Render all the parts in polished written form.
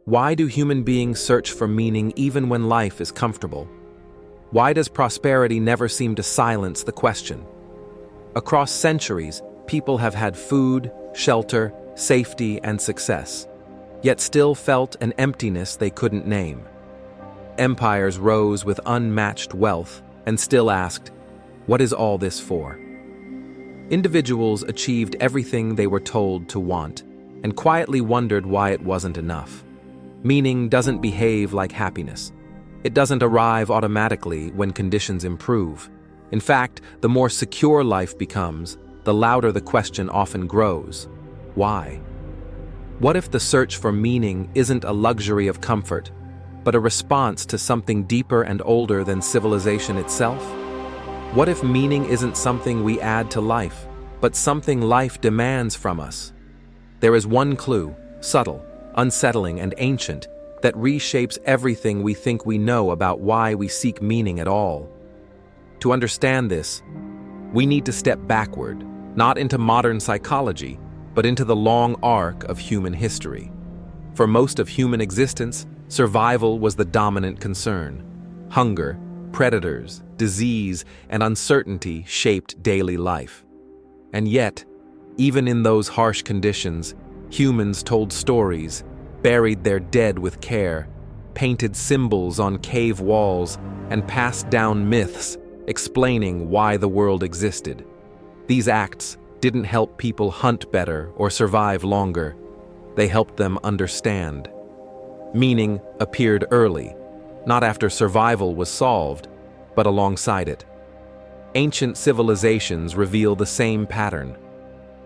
Why do human beings search for meaning even when life is comfortable? Why does prosperity never seem to silence the question? Across centuries, people have had food, shelter, safety, and success, yet still felt an emptiness they couldn't name. Empires rose with unmatched wealth and still asked, "What is all this for?" Individuals achieved everything they were told to want and quietly wondered why it wasn't enough. Meaning doesn't behave like happiness. It doesn't arrive automatically when conditions improve. In fact, the more secure life becomes, the louder the question often grows. Why? What if the search for meaning isn't a luxury of comfort, but a response to something deeper and older than civilization itself? What if meaning isn't something we add to life, but something life demands from us? There is one clue, subtle, unsettling, and ancient, that reshapes everything we think we know about why we seek meaning at all. To understand this, we need to step backward, not into modern psychology, but into the long arc of human history. For most of human existence, survival was the dominant concern. Hunger, predators, disease, and uncertainty shaped daily life. And yet, even in those harsh conditions, humans told stories, buried their dead with care, painted symbols on cave walls, and passed down myths explaining why the world existed. These acts didn't help people hunt better or survive longer. They helped them understand. Meaning appeared early, not after survival was solved, but alongside it. Ancient civilizations reveal the same pattern.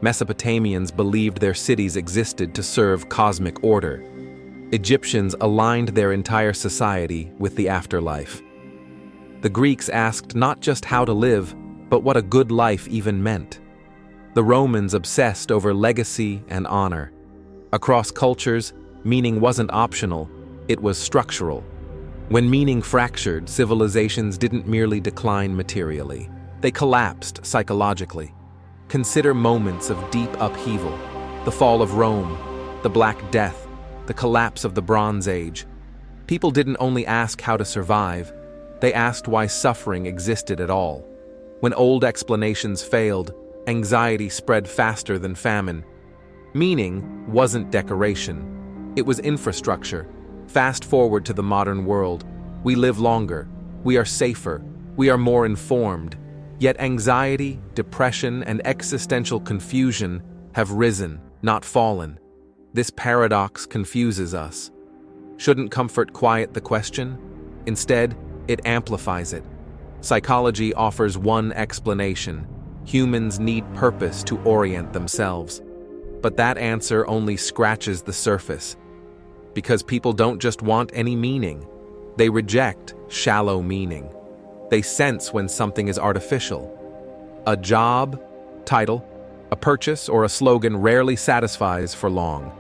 Mesopotamians believed their cities existed to serve cosmic order. Egyptians aligned their entire society with the afterlife. The Greeks asked not just how to live, but what a good life even meant. The Romans obsessed over legacy and honor. Across cultures, meaning wasn't optional, it was structural. When meaning fractured, civilizations didn't merely decline materially. They collapsed psychologically. Consider moments of deep upheaval: the fall of Rome, the Black Death, the collapse of the Bronze Age. People didn't only ask how to survive, they asked why suffering existed at all. When old explanations failed, anxiety spread faster than famine. Meaning wasn't decoration, it was infrastructure. Fast forward to the modern world. We live longer, we are safer, we are more informed. Yet anxiety, depression, and existential confusion have risen, not fallen. This paradox confuses us. Shouldn't comfort quiet the question? Instead, it amplifies it. Psychology offers one explanation: humans need purpose to orient themselves. But that answer only scratches the surface. Because people don't just want any meaning. They reject shallow meaning. They sense when something is artificial. A job, title, a purchase, or a slogan rarely satisfies for long.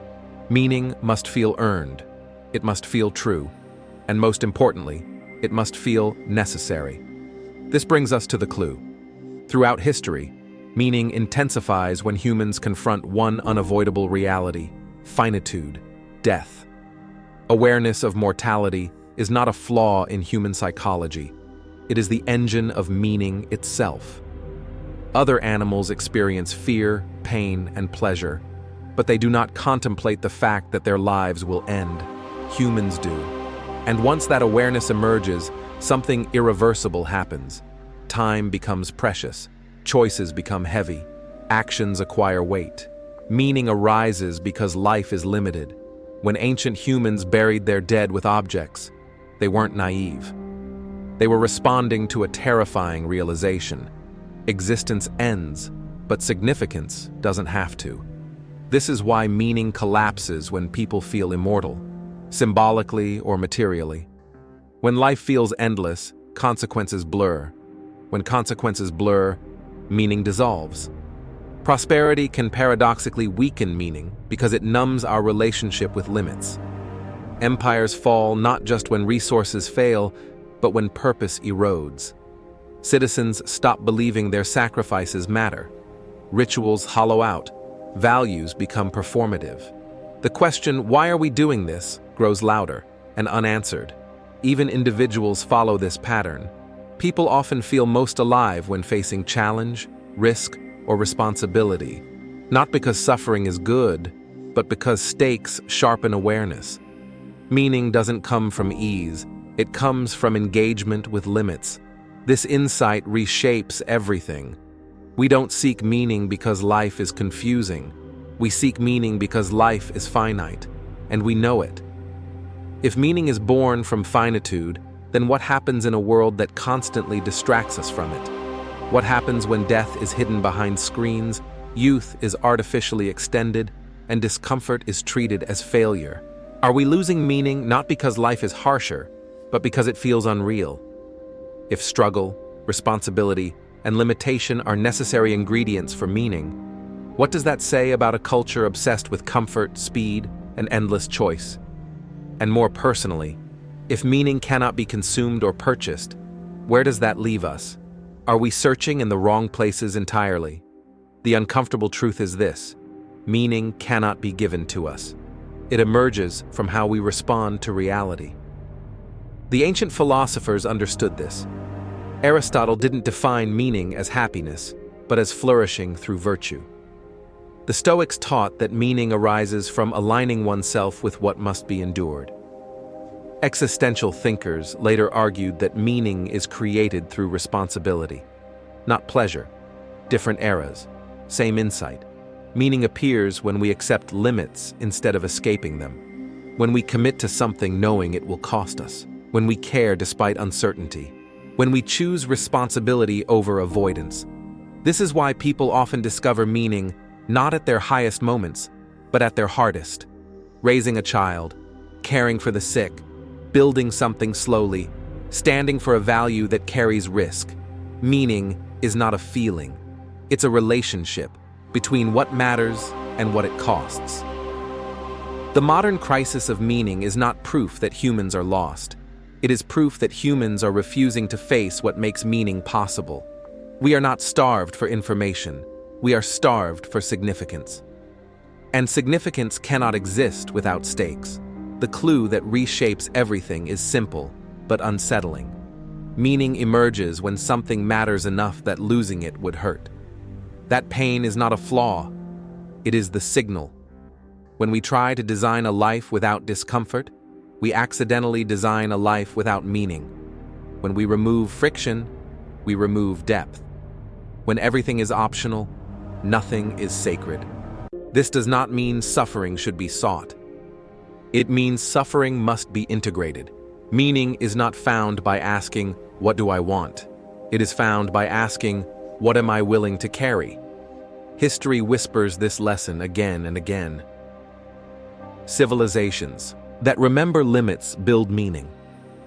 Meaning must feel earned. It must feel true. And most importantly, it must feel necessary. This brings us to the clue. Throughout history, meaning intensifies when humans confront one unavoidable reality: finitude, death. Awareness of mortality is not a flaw in human psychology. It is the engine of meaning itself. Other animals experience fear, pain, and pleasure, but they do not contemplate the fact that their lives will end. Humans do. And once that awareness emerges, something irreversible happens. Time becomes precious. Choices become heavy. Actions acquire weight. Meaning arises because life is limited. When ancient humans buried their dead with objects, they weren't naive. They were responding to a terrifying realization. Existence ends, but significance doesn't have to. This is why meaning collapses when people feel immortal, symbolically or materially. When life feels endless, consequences blur. When consequences blur, meaning dissolves. Prosperity can paradoxically weaken meaning because it numbs our relationship with limits. Empires fall not just when resources fail, but when purpose erodes. Citizens stop believing their sacrifices matter. Rituals hollow out. Values become performative. The question, why are we doing this, grows louder and unanswered. Even individuals follow this pattern. People often feel most alive when facing challenge, risk, or responsibility, not because suffering is good, but because stakes sharpen awareness. Meaning doesn't come from ease, it comes from engagement with limits. This insight reshapes everything. We don't seek meaning because life is confusing. We seek meaning because life is finite, and we know it. If meaning is born from finitude, then what happens in a world that constantly distracts us from it? What happens when death is hidden behind screens, youth is artificially extended, and discomfort is treated as failure? Are we losing meaning not because life is harsher, but because it feels unreal? If struggle, responsibility, and limitation are necessary ingredients for meaning, what does that say about a culture obsessed with comfort, speed, and endless choice? And more personally, if meaning cannot be consumed or purchased, where does that leave us? Are we searching in the wrong places entirely? The uncomfortable truth is this: meaning cannot be given to us. It emerges from how we respond to reality. The ancient philosophers understood this. Aristotle didn't define meaning as happiness, but as flourishing through virtue. The Stoics taught that meaning arises from aligning oneself with what must be endured. Existential thinkers later argued that meaning is created through responsibility, not pleasure. Different eras, same insight. Meaning appears when we accept limits instead of escaping them, when we commit to something knowing it will cost us, when we care despite uncertainty, when we choose responsibility over avoidance. This is why people often discover meaning not at their highest moments, but at their hardest. Raising a child, caring for the sick, building something slowly, standing for a value that carries risk. Meaning is not a feeling. It's a relationship between what matters and what it costs. The modern crisis of meaning is not proof that humans are lost. It is proof that humans are refusing to face what makes meaning possible. We are not starved for information. We are starved for significance. And significance cannot exist without stakes. The clue that reshapes everything is simple, but unsettling. Meaning emerges when something matters enough that losing it would hurt. That pain is not a flaw. It is the signal. When we try to design a life without discomfort, we accidentally design a life without meaning. When we remove friction, we remove depth. When everything is optional, nothing is sacred. This does not mean suffering should be sought. It means suffering must be integrated. Meaning is not found by asking, "What do I want?" It is found by asking, "What am I willing to carry?" History whispers this lesson again and again. Civilizations that remember limits build meaning.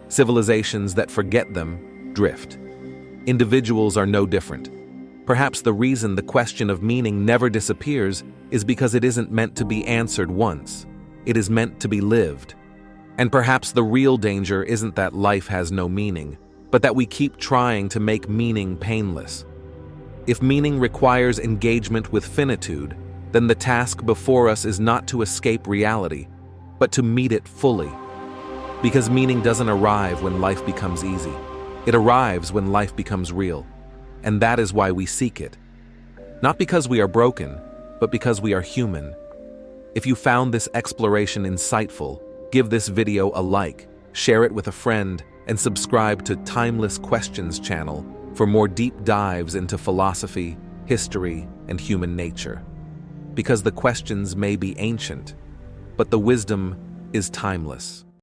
Civilizations that forget them drift. Individuals are no different. Perhaps the reason the question of meaning never disappears is because it isn't meant to be answered once. It is meant to be lived. And perhaps the real danger isn't that life has no meaning, but that we keep trying to make meaning painless. If meaning requires engagement with finitude, then the task before us is not to escape reality, but to meet it fully. Because meaning doesn't arrive when life becomes easy. It arrives when life becomes real. And that is why we seek it. Not because we are broken, but because we are human. If you found this exploration insightful, give this video a like, share it with a friend, and subscribe to Timeless Questions channel for more deep dives into philosophy, history, and human nature. Because the questions may be ancient, but the wisdom is timeless.